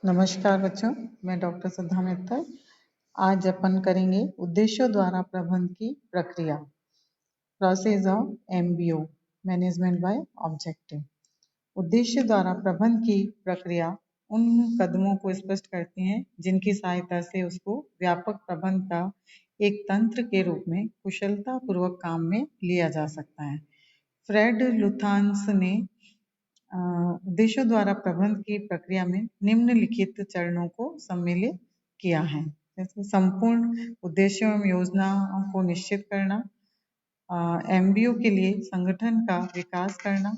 नमस्कार बच्चों, मैं डॉक्टर सुधा मित्तल। आज अपन करेंगे उद्देश्यों द्वारा प्रबंध की प्रक्रिया, process of MBO, management by objective. उद्देश्य द्वारा प्रबंध की प्रक्रिया उन कदमों को स्पष्ट करती हैं जिनकी सहायता से उसको व्यापक प्रबंध का एक तंत्र के रूप में कुशलता पूर्वक काम में लिया जा सकता है। फ्रेड लुथांस ने उद्देश्यों द्वारा प्रबंध की प्रक्रिया में निम्नलिखित चरणों को सम्मिलित किया है, जैसे संपूर्ण उद्देश्यों एवं योजनाओं को निश्चित करना, एमबीओ के लिए संगठन का विकास करना,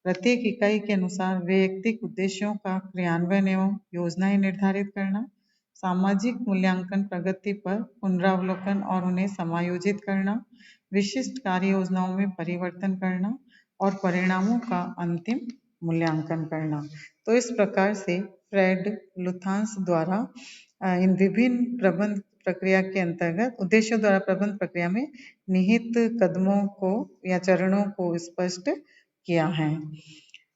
प्रत्येक इकाई के अनुसार वैयक्तिक उद्देश्यों का क्रियान्वयन एवं योजनाएं निर्धारित करना, सामाजिक मूल्यांकन, प्रगति पर पुनरावलोकन और उन्हें समायोजित करना, विशिष्ट कार्य योजनाओं में परिवर्तन करना और परिणामों का अंतिम मूल्यांकन करना। तो इस प्रकार से फ्रेड लुथांस द्वारा इन विभिन्न प्रबंध प्रक्रिया के अंतर्गत उद्देश्यों द्वारा प्रबंध प्रक्रिया में निहित कदमों को या चरणों को स्पष्ट किया है।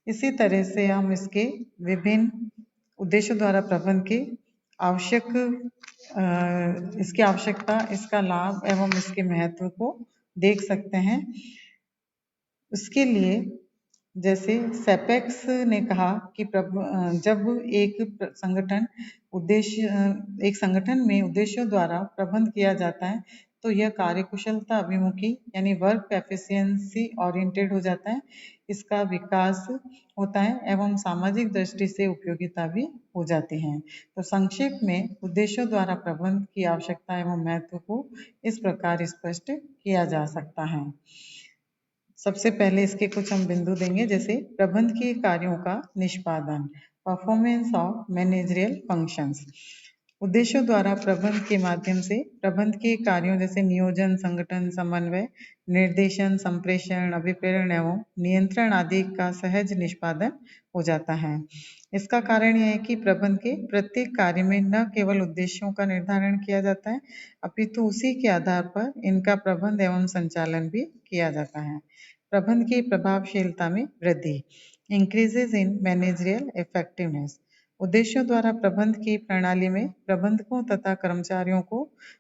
इसी तरह से हम इसके विभिन्न उद्देश्यों द्वारा प्रबंध के इसकी आवश्यकता, इसका लाभ एवं इसके महत्व को देख सकते हैं। उसके लिए जैसे सेपेक्स ने कहा कि जब एक संगठन में उद्देश्यों द्वारा प्रबंध किया जाता है तो यह कार्यकुशलता अभिमुखी यानी वर्क एफिशिएंसी ओरिएंटेड हो जाता है, इसका विकास होता है एवं सामाजिक दृष्टि से उपयोगिता भी हो जाती है। तो संक्षेप में उद्देश्यों द्वारा प्रबंध की आवश्यकता एवं महत्व को इस प्रकार स्पष्ट किया जा सकता है। सबसे पहले इसके कुछ हम बिंदु देंगे, जैसे प्रबंध के कार्यों का निष्पादन, परफॉर्मेंस ऑफ मैनेजरियल फंक्शंस। उद्देश्यों द्वारा प्रबंध के माध्यम से प्रबंध के कार्यों जैसे नियोजन, संगठन, समन्वय, निर्देशन, संप्रेषण, अभिप्रेरण एवं नियंत्रण आदि का सहज निष्पादन हो जाता है। इसका कारण यह है कि प्रबंध के प्रत्येक कार्य में न केवल उद्देश्यों का निर्धारण किया जाता है, अपितु उसी के आधार पर इनका प्रबंध एवं संचालन भी किया जाता है। प्रबंध की प्रभावशीलता में वृद्धि, इंक्रीजेज इन मैनेजरियल इफेक्टिवनेस। उद्देश्यों द्वारा प्रबंध की प्रणाली में प्रबंधकों तथा कर्मचारियों को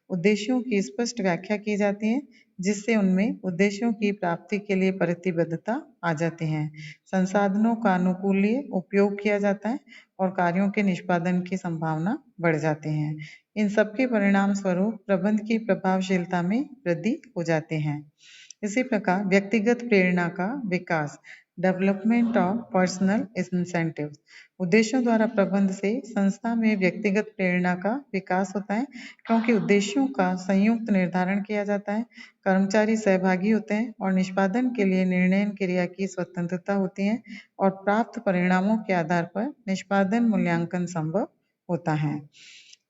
उद्देश्यों की स्पष्ट व्याख्या की जाती है, जिससे उनमें उद्देश्यों की प्राप्ति के लिए प्रतिबद्धता आ जाती है। संसाधनों का अनुकूलीय उपयोग किया जाता है और कार्यों के निष्पादन की संभावना बढ़ जाती है। इन सबके परिणाम स्वरूप प्रबंध की प्रभावशीलता में वृद्धि हो जाती है। इसी प्रकार व्यक्तिगत प्रेरणा का विकास, डेवलपमेंट ऑफ पर्सनल इंसेंटिव्स। उद्देश्यों द्वारा प्रबंध से संस्था में व्यक्तिगत प्रेरणा का विकास होता है, क्योंकि उद्देश्यों का संयुक्त निर्धारण किया जाता है, कर्मचारी सहभागी होते हैं और निष्पादन के लिए निर्णय क्रिया की स्वतंत्रता होती है और प्राप्त परिणामों के आधार पर निष्पादन मूल्यांकन संभव होता है।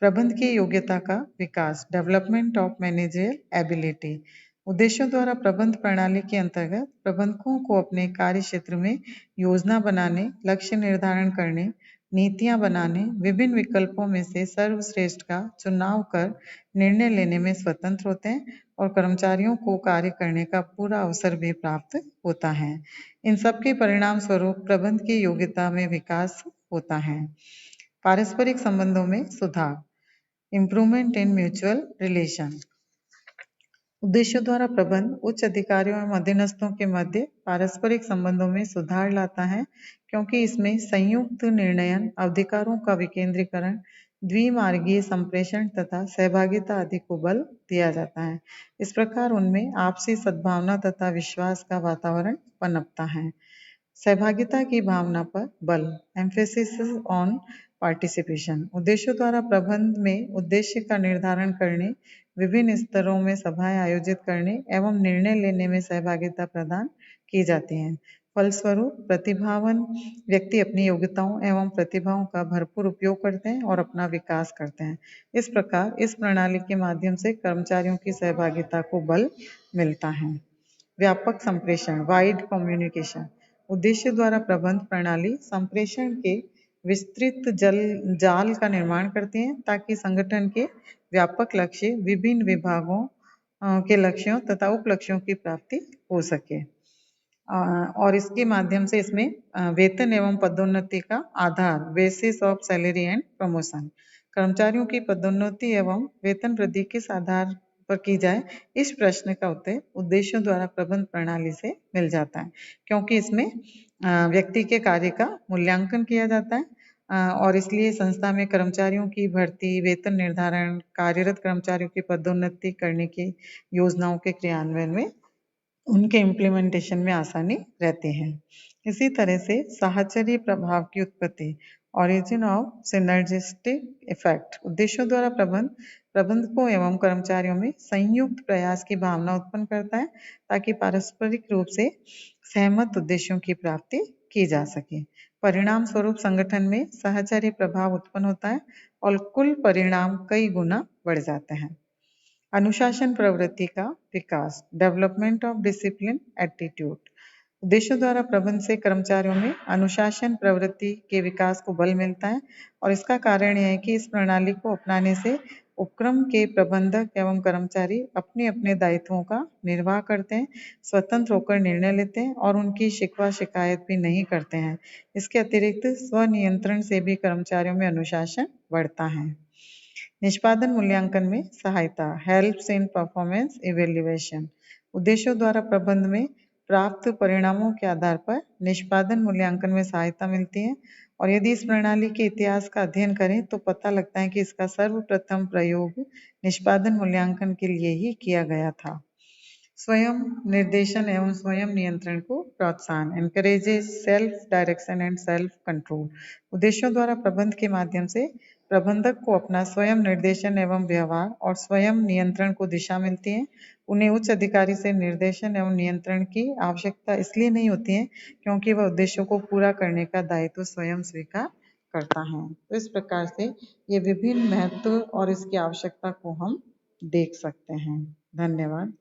प्रबंध की योग्यता का विकास, डेवलपमेंट ऑफ मैनेजरियल एबिलिटी। उद्देश्यों द्वारा प्रबंध प्रणाली के अंतर्गत प्रबंधकों को अपने कार्य क्षेत्र में योजना बनाने, लक्ष्य निर्धारण करने, नीतियां बनाने, विभिन्न विकल्पों में से सर्वश्रेष्ठ का चुनाव कर निर्णय लेने में स्वतंत्र होते हैं और कर्मचारियों को कार्य करने का पूरा अवसर भी प्राप्त होता है। इन सबके परिणाम स्वरूप प्रबंध की योग्यता में विकास होता है। पारस्परिक संबंधों में सुधार, इम्प्रूवमेंट इन म्यूचुअल रिलेशन। उद्देश्यों द्वारा प्रबंध उच्च अधिकारियों एवं अधीनस्थों के मध्य पारस्परिक संबंधों में सुधार लाता है, क्योंकि इसमें संयुक्त निर्णयन, अधिकारों का विकेंद्रीकरण, द्विमार्गीय संप्रेषण तथा सहभागिता आदि को बल दिया जाता है। इस प्रकार उनमें आपसी सद्भावना तथा विश्वास का वातावरण पनपता है। सहभागिता की भावना पर बल, एम्फेसिस ऑन पार्टिसिपेशन। उद्देश्यों द्वारा प्रबंध में उद्देश्य का निर्धारण करने, विभिन्न स्तरों में सभाएं आयोजित करने एवं निर्णय लेने में सहभागिता प्रदान की जाती है। फलस्वरूप प्रतिभावान व्यक्ति अपनी योग्यताओं एवं प्रतिभाओं का भरपूर उपयोग करते हैं और अपना विकास करते हैं। इस प्रकार इस प्रणाली के माध्यम से कर्मचारियों की सहभागिता को बल मिलता है। व्यापक संप्रेषण, वाइड कम्युनिकेशन। उद्देश्य द्वारा प्रबंध प्रणाली संप्रेषण के विस्तृत जाल का निर्माण करती हैं, ताकि संगठन के व्यापक लक्ष्य, विभिन्न विभागों के लक्ष्यों तथा उप लक्ष्यों की प्राप्ति हो सके। और इसके माध्यम से इसमें वेतन एवं पदोन्नति का आधार basis of salary and promotion, कर्मचारियों की पदोन्नति एवं वेतन वृद्धि किस आधार पर की जाए, इस प्रश्न का उत्तर उद्देश्यों द्वारा प्रबंध प्रणाली से मिल जाता है, क्योंकि इसमें व्यक्ति के कार्य का मूल्यांकन किया जाता है और इसलिए संस्था में कर्मचारियों की भर्ती, वेतन निर्धारण, कार्यरत कर्मचारियों की पदोन्नति करने की योजनाओं के क्रियान्वयन में उनके इम्प्लीमेंटेशन में आसानी रहती है। इसी तरह से साहचर्य प्रभाव की उत्पत्ति, ऑरिजिन ऑफ सिनर्जिस्टिक इफेक्ट, उद्देश्यों द्वारा प्रबंधकों एवं कर्मचारियों में संयुक्त प्रयास की भावना उत्पन्न करता है ताकि पारस्परिक रूप से सहमत उद्देश्यों की प्राप्ति की जा सके। परिणाम स्वरूप संगठन में साहचर्य प्रभाव उत्पन्न होता है और कुल परिणाम कई गुना बढ़ जाते हैं। अनुशासन प्रवृत्ति का विकास, डेवलपमेंट ऑफ डिसिप्लिन एटीट्यूड, उद्देश्यों द्वारा प्रबंध से कर्मचारियों में अनुशासन प्रवृत्ति के विकास को बल मिलता है और इसका कारण यह है कि इस प्रणाली को अपनाने से उपक्रम के प्रबंधक एवं कर्मचारी अपने अपने दायित्वों का निर्वाह करते हैं, स्वतंत्र होकर निर्णय लेते हैं और उनकी शिकवा शिकायत भी नहीं करते हैं। इसके अतिरिक्त स्वनियंत्रण से भी कर्मचारियों में अनुशासन बढ़ता है। निष्पादन मूल्यांकन में सहायता, हेल्प्स इन परफॉर्मेंस इवेल्युएशन, उद्देश्यों द्वारा प्रबंध में प्राप्त परिणामों के आधार पर निष्पादन मूल्यांकन में सहायता मिलती है और यदि इस प्रणाली के इतिहास का अध्ययन करें तो पता लगता है कि इसका सर्वप्रथम प्रयोग निष्पादन मूल्यांकन के लिए ही किया गया था। स्वयं निर्देशन एवं स्वयं नियंत्रण को प्रोत्साहन, encourages self direction and self control, उद्देश्यों द्वारा प्रबंध के माध्यम से प्रबंधक को अपना स्वयं निर्देशन एवं व्यवहार और स्वयं नियंत्रण को दिशा मिलती है। उन्हें उच्च अधिकारी से निर्देशन एवं नियंत्रण की आवश्यकता इसलिए नहीं होती है क्योंकि वह उद्देश्यों को पूरा करने का दायित्व स्वयं स्वीकार करता है। तो इस प्रकार से ये विभिन्न महत्व और इसकी आवश्यकता को हम देख सकते हैं। धन्यवाद।